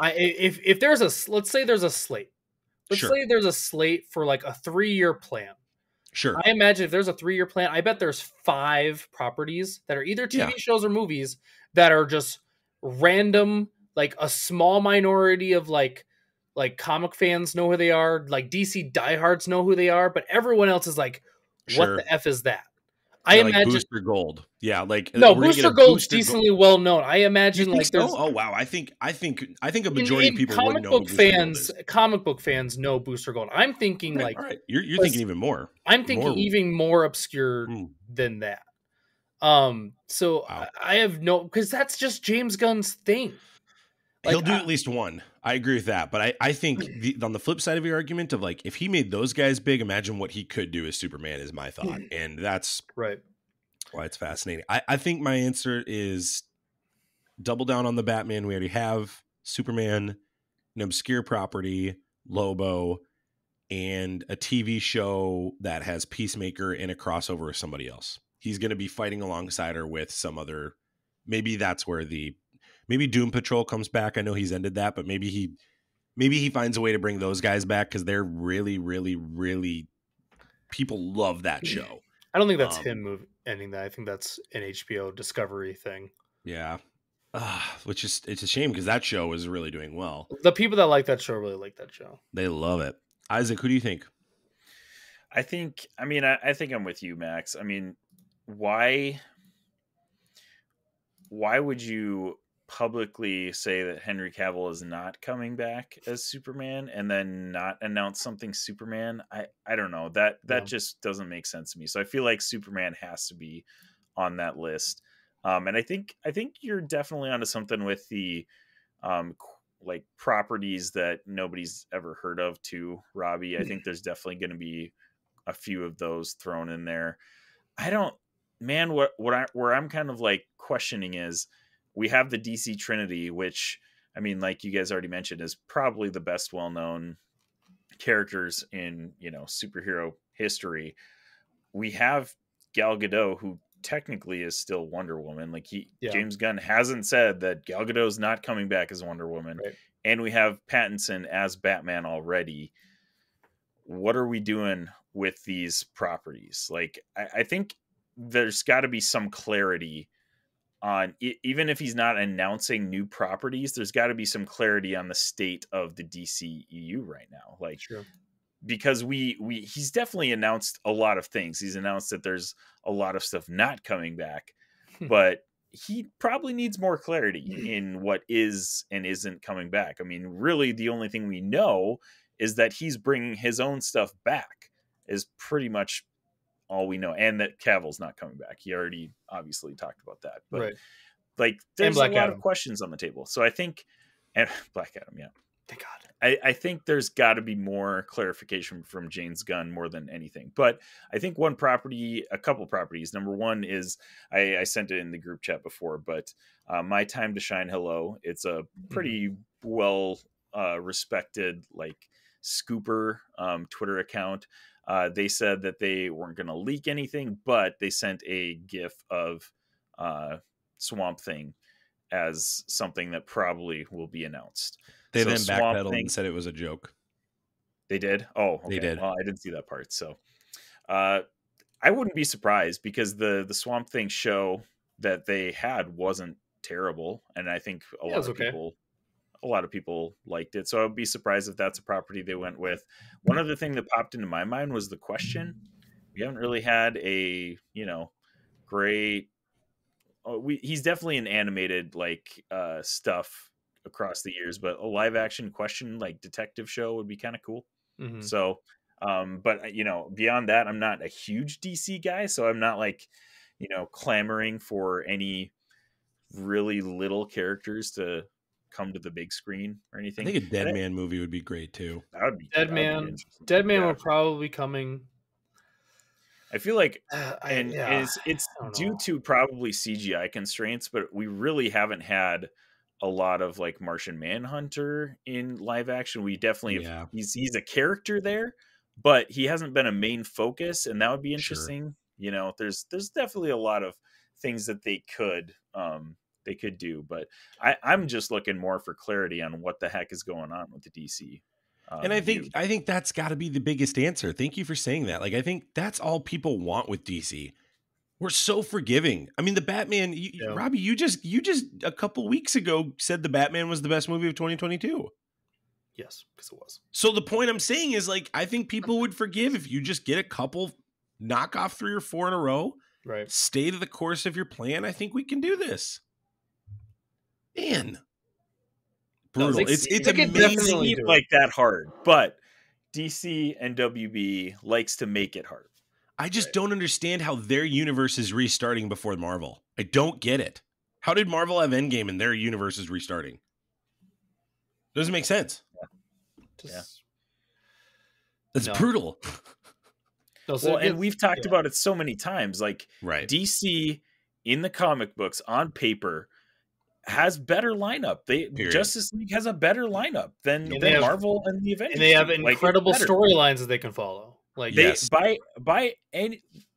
if there's let's say there's a slate let's Sure. say there's a slate for like a 3-year plan. Sure. I imagine if there's a 3-year plan, I bet there's 5 properties that are either TV Yeah. shows or movies that are just random, like a small minority of like comic fans know who they are, like DC diehards know who they are, but everyone else is like, what Sure. the F is that? I Yeah, like imagine Booster Gold. Yeah, like no, we're gonna get Booster a Gold's Booster Gold. decently well known. I You imagine think like so? there's Oh wow, I think a majority of people wouldn't comic know who book Booster Gold fans, is. comic book fans know Booster Gold. I'm thinking Okay, like all right, you're let's- thinking even more. I'm thinking More- even more obscure Hmm. than that. So Wow. I have no, because that's just James Gunn's thing. Like, He'll do at least one. I agree with that. But I think on the flip side of your argument of like, if he made those guys big, imagine what he could do as Superman is my thought. And that's right. why it's fascinating. I think my answer is double down on the Batman we already have, Superman, an obscure property, Lobo, and a TV show that has Peacemaker in a crossover with somebody else. He's going to be fighting alongside her with some other, maybe that's where maybe Doom Patrol comes back. I know he's ended that, but maybe he finds a way to bring those guys back because they're really, really, really, people love that show. I don't think that's him ending that. I think that's an HBO Discovery thing. Yeah. Which is, it's a shame because that show is really doing well. The people that like that show really like that show. They love it. Isaac, who do you think? I think I'm with you, Max. I mean, why would you publicly say that Henry Cavill is not coming back as Superman and then not announce something Superman? I don't know. That just doesn't make sense to me. So I feel like Superman has to be on that list. And I think you're definitely onto something with the like properties that nobody's ever heard of too, Robbie. I think there's definitely going to be a few of those thrown in there. Where I'm kind of like questioning is we have the DC Trinity, which, I mean, like you guys already mentioned, is probably the best well-known characters in, superhero history. We have Gal Gadot, who technically is still Wonder Woman. Like James Gunn hasn't said that Gal Gadot is not coming back as Wonder Woman. Right. And we have Pattinson as Batman already. What are we doing with these properties? Like, I think there's got to be some clarity on, even if he's not announcing new properties, there's got to be some clarity on the state of the DCEU right now. Like, Sure. Because he's definitely announced a lot of things. He's announced that there's a lot of stuff not coming back, but he probably needs more clarity in what is and isn't coming back. I mean, really the only thing we know is that he's bringing his own stuff back is pretty much all we know. And that Cavill's not coming back. He already obviously talked about that, but right. like there's a Black lot Adam. of questions on the table. So I think, and Black Adam, yeah. Thank God. I think there's got to be more clarification from James Gunn more than anything. But I think a couple properties. Number one is I sent it in the group chat before, but My Time to Shine Hello. It's a pretty well respected like scooper Twitter account. They said that they weren't going to leak anything, but they sent a GIF of Swamp Thing as something that probably will be announced. They So then Swamp backpedaled Thing- and said it was a joke. They did? Oh, okay. They did. Well, I didn't see that part. So I wouldn't be surprised because the Swamp Thing show that they had wasn't terrible. And I think a lot of people liked it. So I'd be surprised if that's a property they went with. One other thing that popped into my mind was the Question. We haven't really had a, great... he's definitely an animated like stuff across the years, but a live action Question like detective show would be kind of cool. Mm-hmm. So but beyond that, I'm not a huge DC guy, so I'm not like clamoring for any really little characters to come to the big screen or anything. I think a Dead Man movie would be great too. That would be Dead Man Yeah. will probably be coming. I feel like I it's don't due know. to probably CGI constraints, but we really haven't had a lot of like Martian Manhunter in live action. We definitely have, he's a character there, but he hasn't been a main focus, and that would be interesting. Sure. There's definitely a lot of things that they could do, but I'm just looking more for clarity on what the heck is going on with the DC And I think that's got to be the biggest answer. Thank you for saying that. Like, I think that's all people want with DC. We're so forgiving. I mean, the Batman, Robbie, you just a couple weeks ago said the Batman was the best movie of 2022. Yes, because it was. So the point I'm saying is, like, I think people would forgive if you just get a couple, knock off 3 or 4 in a row, right? Stay to the course of your plan. I think we can do this. Man, brutal. It's amazing. Like that hard, but DC and WB likes to make it hard. I just don't understand how their universe is restarting before Marvel. I don't get it. How did Marvel have Endgame and their universe is restarting? Doesn't make sense. That's brutal. Well, and we've talked about it so many times. Like, DC in the comic books on paper has better lineup. Justice League has a better lineup than Marvel and the Avengers. And they have incredible storylines that they can follow. Like,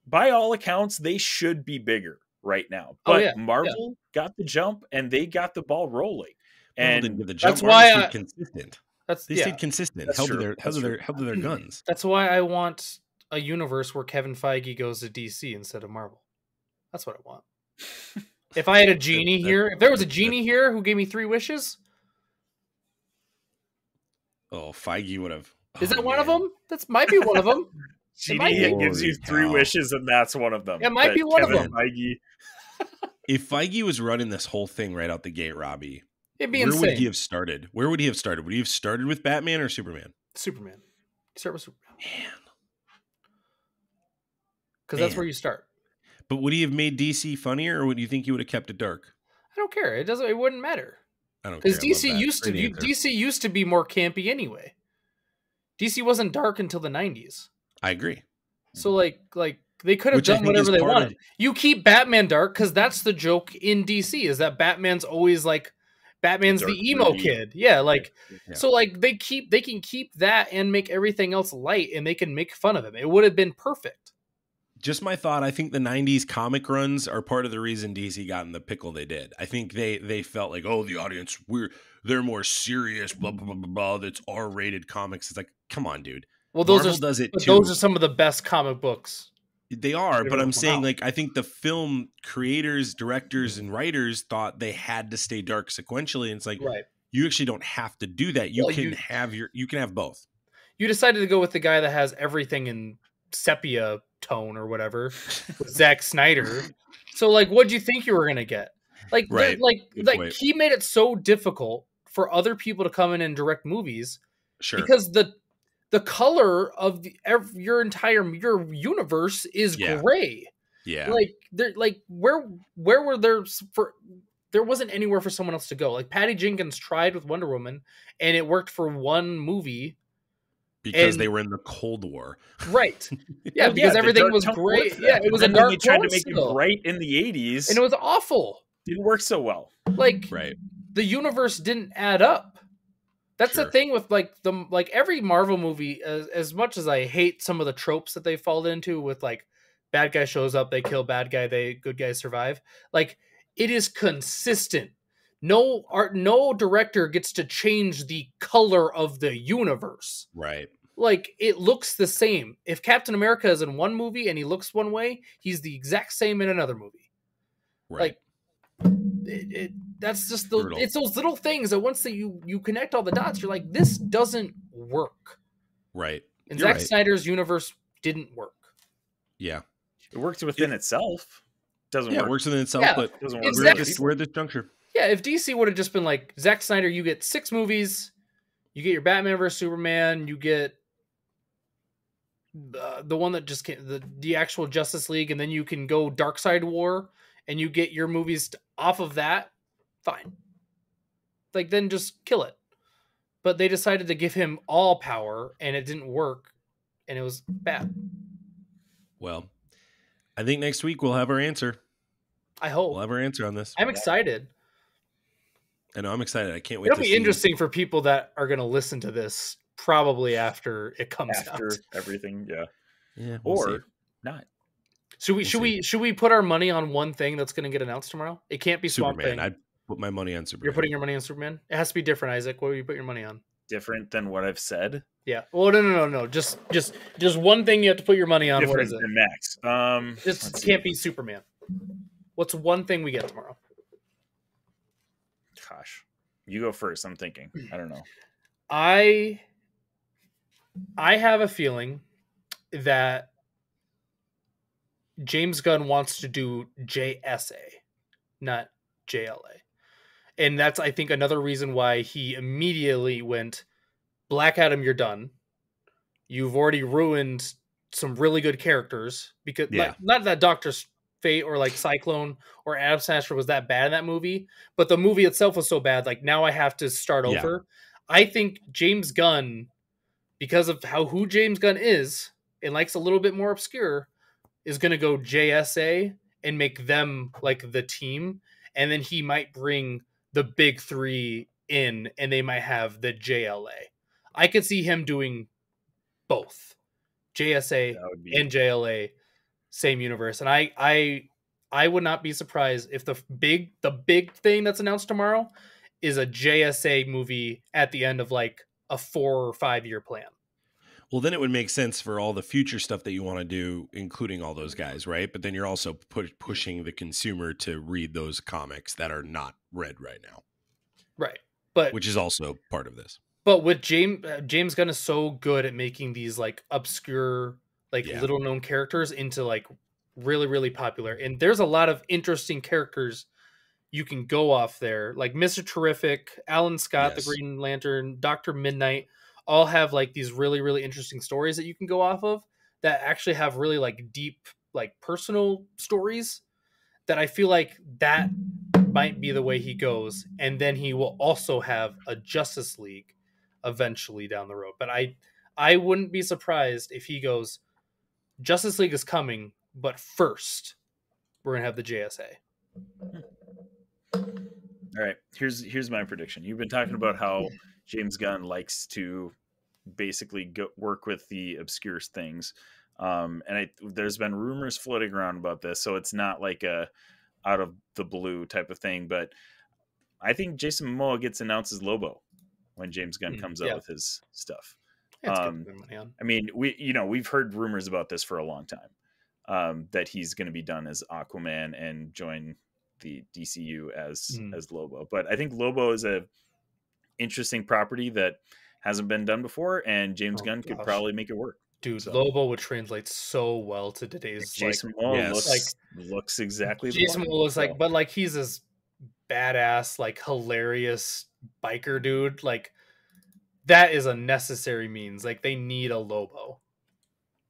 by all accounts, they should be bigger right now. But Marvel got the jump and they got the ball rolling. And that's why consistent. They stayed consistent. Held to their guns. That's why I want a universe where Kevin Feige goes to DC instead of Marvel. That's what I want. If I had a genie here, if there was a genie here who gave me 3 wishes. Oh, Feige would have. Is that one of them? That might be one of them. Genie gives you 3 wishes, and that's one of them. It might be one of them. Feige. If Feige was running this whole thing right out the gate, Robbie, it'd be where insane. would he have started? Would he have started with Batman or Superman? Superman. Start with Superman. Man. Because that's where you start. But would he have made DC funnier, or would you think he would have kept it dark? I don't care. It wouldn't matter. I don't care. Because DC used to be more campy anyway. DC wasn't dark until the 90s. I agree. So like they could have done whatever they wanted. You keep Batman dark because that's the joke in DC is that Batman's always like Batman's the emo kid. Yeah, like so like they can keep that and make everything else light and they can make fun of him. It would have been perfect. Just my thought. I think the 90s comic runs are part of the reason DC got in the pickle they did. I think they felt like, oh, the audience, they're more serious, blah, blah, blah, blah, blah. That's R-rated comics. It's like, come on, dude. Well, Marvel does it too. Those are some of the best comic books. They are, but I'm saying, like, I think the film creators, directors, and writers thought they had to stay dark sequentially. And it's like, you actually don't have to do that. You can have both. You decided to go with the guy that has everything in sepia tone or whatever, with Zack Snyder. So, like, what'd you think you were gonna get? Like, he made it so difficult for other people to come in and direct movies, because the color of your universe is gray. Yeah, where were there wasn't anywhere for someone else to go. Like Patty Jenkins tried with Wonder Woman, and it worked for one movie. Because they were in the Cold War. Right. Yeah, because everything was great. Yeah, it was a dark. They tried to make it bright in the 80s. And it was awful. Didn't work so well. Like, the universe didn't add up. That's the thing with, like, every Marvel movie, as much as I hate some of the tropes that they fall into with, like, bad guy shows up, they kill bad guy, good guys survive. Like, it is consistent. No director gets to change the color of the universe. Right. Like, it looks the same. If Captain America is in one movie and he looks one way, he's the exact same in another movie. Right. Like, that's just it's those little things that once that you connect all the dots, you're like, this doesn't work. Right. And Zack Snyder's universe didn't work. Yeah. It works within itself. Doesn't work. It works within itself, but doesn't work. We're at this juncture. Yeah, if DC would have just been like, Zack Snyder, you get 6 movies, you get your Batman vs. Superman, you get the one that just came, the actual Justice League, and then you can go Darkseid War, and you get your movies off of that, fine. Like, then just kill it. But they decided to give him all power, and it didn't work, and it was bad. Well, I think next week we'll have our answer. I hope. We'll have our answer on this. I'm excited. I know, I'm excited. I can't wait. It'll be interesting for people that are going to listen to this probably after it comes out. After everything, yeah, or not. Should we put our money on one thing that's going to get announced tomorrow? It can't be Swamp Superman. Thing. I'd put my money on Superman. You're putting your money on Superman? It has to be different, Isaac. What will you put your money on? different than what I've said. Yeah. Well, no. Just one thing you have to put your money on. What Different is it? than Max. Just can't be Superman. What's one thing we get tomorrow? Gosh, you go first. I'm thinking. I don't know. I have a feeling that James Gunn wants to do JSA, not JLA. And that's, I think, another reason why he immediately went, Black Adam, you're done. You've already ruined some really good characters. Because not that Dr. Fate or like Cyclone or Adam Smasher was that bad in that movie, but the movie itself was so bad, like now I have to start over. I think James Gunn, because of who James Gunn is and likes a little bit more obscure, is going to go JSA and make them like the team. And then he might bring the big three in and they might have the JLA. I could see him doing both JSA and JLA, same universe. And I would not be surprised if the big thing that's announced tomorrow is a JSA movie at the end of like a 4 or 5 year plan. Well, then it would make sense for all the future stuff that you want to do, including all those guys, right? But then you're also pushing the consumer to read those comics that are not read right now. Right. But which is also part of this. But with James Gunn is so good at making these like obscure, like little known characters into like really, really popular. And there's a lot of interesting characters you can go off there. Like Mr. Terrific, Alan Scott, the Green Lantern, Dr. Midnight, all have like these really, really interesting stories that you can go off of that actually have really like deep, like personal stories that I feel like that might be the way he goes. And then he will also have a Justice League eventually down the road. But I wouldn't be surprised if he goes, Justice League is coming, but first we're going to have the JSA. All right, here's my prediction. You've been talking about how James Gunn likes to basically work with the obscure things. And there's been rumors floating around about this, so it's not like a out of the blue type of thing. But I think Jason Momoa gets announced as Lobo when James Gunn comes out with his stuff. I mean, we've heard rumors about this for a long time, that he's going to be done as Aquaman and join the DCU as Lobo. But I think Lobo is a interesting property that hasn't been done before, and James Gunn could probably make it work. Dude, so, Lobo would translate so well to today's Jason Momoa looks exactly Jason Momoa looks like, but like he's this badass, like hilarious biker dude. Like that is a necessary means. Like they need a Lobo.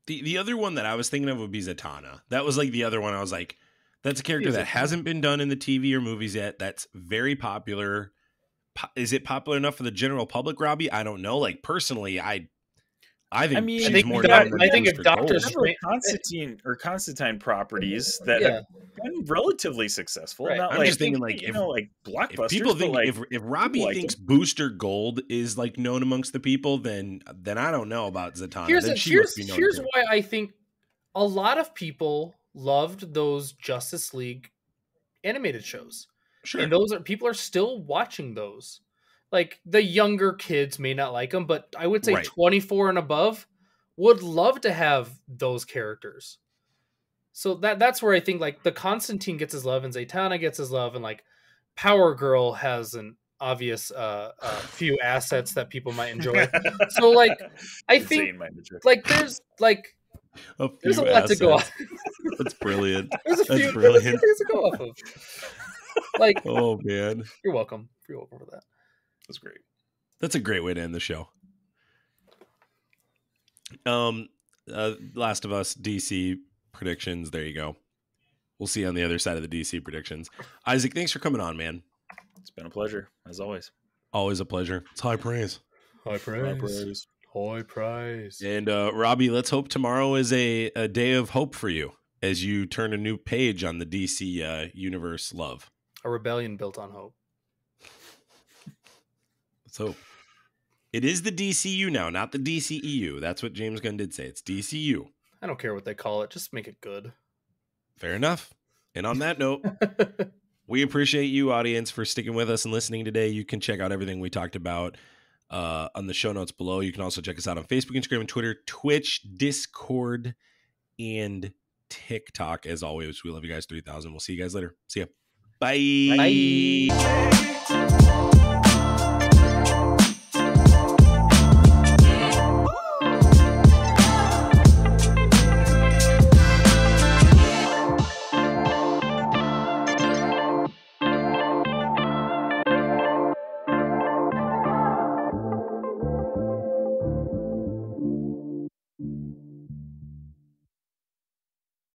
The other one that I was thinking of would be Zatanna. That was like the other one I was like, that's a character that hasn't been done in the TV or movies yet. That's very popular. Is it popular enough for the general public, Robbie? I don't know. Like personally, I think she's more. I think if Dr. Constantine properties that have been relatively successful. Right. Not I'm just thinking like like blockbusters. If people think if Robbie thinks Booster Gold is like known amongst the people, then I don't know about Zatanna. Here's why I think a lot of people loved those Justice League animated shows. Sure. And people are still watching those. Like the younger kids may not like them, but I would say 24 and above would love to have those characters. So that's where I think like the Constantine gets his love and Zatanna gets his love, and like Power Girl has an obvious few assets that people might enjoy. So like I think like there's a lot to go off. That's brilliant. There's a few things to go off of. Like, oh man, you're welcome. You're welcome for that. That's great. That's a great way to end the show. Last of Us DC predictions. There you go. We'll see you on the other side of the DC predictions. Isaac, thanks for coming on, man. It's been a pleasure as always. Always a pleasure. It's high praise. High praise. High praise. And Robbie, let's hope tomorrow is a day of hope for you as you turn a new page on the DC universe love. A rebellion built on hope. Let's hope. It is the DCU now, not the DCEU. That's what James Gunn did say. It's DCU. I don't care what they call it. Just make it good. Fair enough. And on that note, we appreciate you, audience, for sticking with us and listening today. You can check out everything we talked about on the show notes below. You can also check us out on Facebook, Instagram, and Twitter, Twitch, Discord, and TikTok. As always, we love you guys 3000. We'll see you guys later. See ya. Bye. Bye.